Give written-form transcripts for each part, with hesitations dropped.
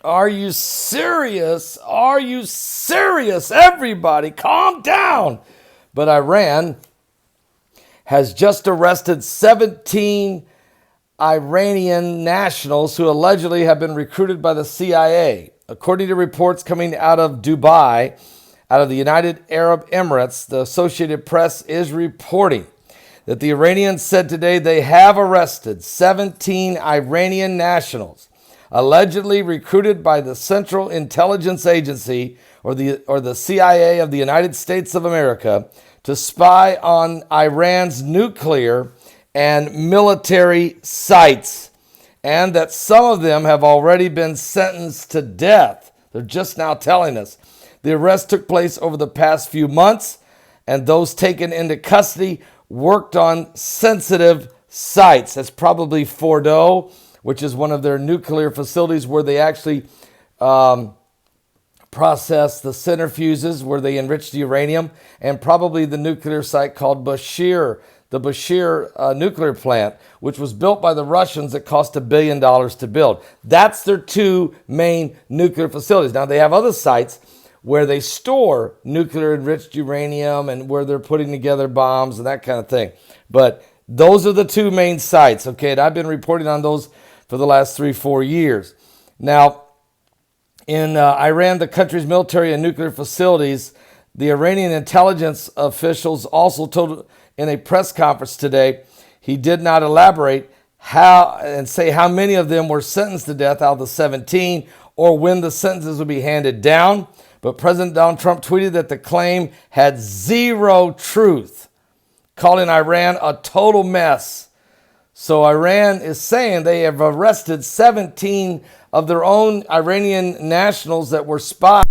Are you serious? Are you serious? Everybody, calm down. But Iran has just arrested 17 Iranian nationals who allegedly have been recruited by the CIA. According to reports coming out of Dubai, out of the United Arab Emirates, the Associated Press is reporting that the Iranians said today they have arrested 17 Iranian nationals allegedly recruited by the Central Intelligence Agency or the CIA of the United States of America to spy on Iran's nuclear and military sites, and that some of them have already been sentenced to death. They're just now telling us. The arrest took place over the past few months, and those taken into custody worked on sensitive sites. That's probably Fordow, which is one of their nuclear facilities where they actually process the centrifuges where they enrich the uranium, and probably the nuclear site called Bashir, the Bashir nuclear plant, which was built by the Russians that cost $1 billion to build. That's their two main nuclear facilities. Now, they have other sites where they store nuclear enriched uranium and where they're putting together bombs and that kind of thing. But those are the two main sites, okay? And I've been reporting on those for the last 3-4 years. Now, in Iran, the country's military and nuclear facilities, the Iranian intelligence officials also told in a press conference today, he did not elaborate say how many of them were sentenced to death out of the 17 or when the sentences would be handed down. But President Donald Trump tweeted that the claim had zero truth, calling Iran a total mess. So Iran is saying they have arrested 17 of their own Iranian nationals that were spies,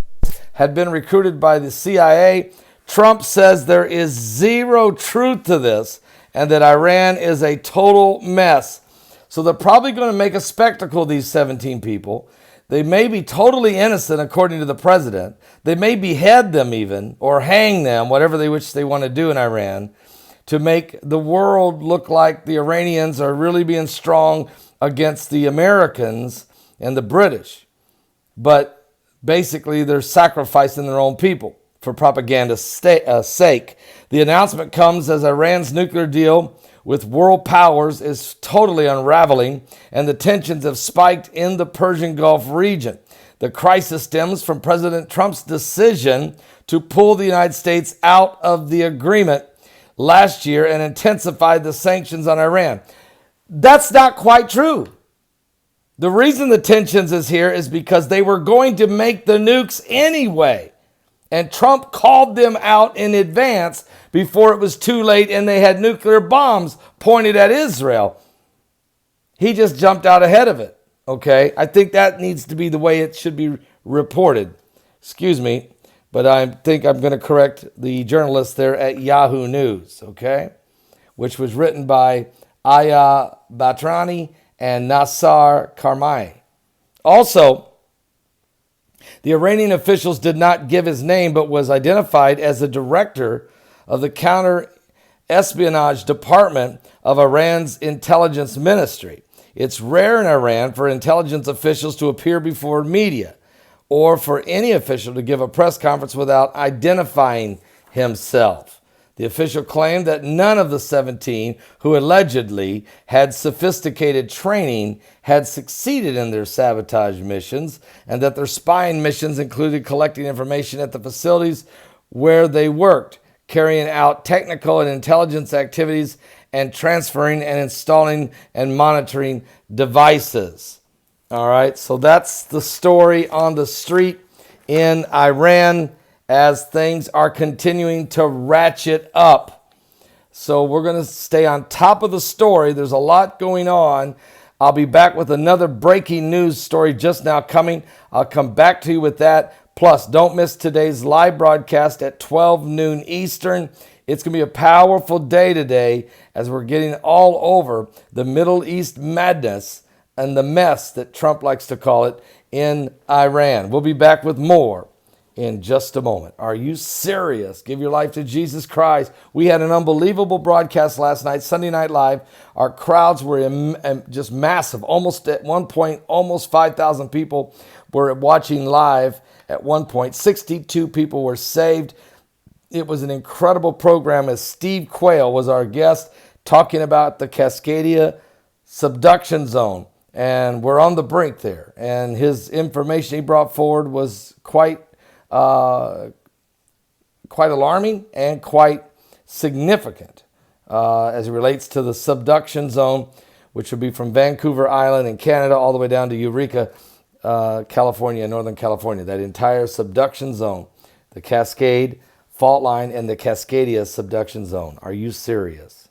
had been recruited by the CIA. Trump says there is zero truth to this and that Iran is a total mess. So they're probably going to make a spectacle of these 17 people. They may be totally innocent, according to the president. They may behead them even, or hang them, whatever they want to do in Iran, to make the world look like the Iranians are really being strong against the Americans and the British. But basically, they're sacrificing their own people for propaganda's sake. The announcement comes as Iran's nuclear deal with world powers is totally unraveling, and the tensions have spiked in the Persian Gulf region. The crisis stems from President Trump's decision to pull the United States out of the agreement last year and intensified the sanctions on Iran. That's not quite true. The reason the tensions is here is because they were going to make the nukes anyway. And Trump called them out in advance before it was too late and they had nuclear bombs pointed at Israel. He just jumped out ahead of it, okay? I think that needs to be the way it should be reported. Excuse me, but I think I'm going to correct the journalist there at Yahoo News, okay? Which was written by Aya Batrani and Nassar Karmai. Also, the Iranian officials did not give his name, but was identified as the director of the counter-espionage department of Iran's intelligence ministry. It's rare in Iran for intelligence officials to appear before media or for any official to give a press conference without identifying himself. The official claimed that none of the 17 who allegedly had sophisticated training had succeeded in their sabotage missions, and that their spying missions included collecting information at the facilities where they worked, carrying out technical and intelligence activities, and transferring and installing and monitoring devices. All right, so that's the story on the street in Iran as things are continuing to ratchet up. So we're going to stay on top of the story. There's a lot going on. I'll be back with another breaking news story just now coming. I'll come back to you with that. Plus, don't miss today's live broadcast at 12 noon Eastern. It's going to be a powerful day today as we're getting all over the Middle East madness and the mess that Trump likes to call it in Iran. We'll be back with more in just a moment. Are you serious? Give your life to Jesus Christ. We had an unbelievable broadcast last night, Sunday Night Live. Our crowds were just massive. Almost at one point, almost 5,000 people were watching live at one point. 62 people were saved. It was an incredible program as Steve Quayle was our guest talking about the Cascadia subduction zone. And we're on the brink there. And his information he brought forward was quite alarming and quite significant as it relates to the subduction zone, which would be from Vancouver Island in Canada all the way down to Eureka, California, Northern California. That entire subduction zone, the Cascade Fault Line and the Cascadia subduction zone. Are you serious?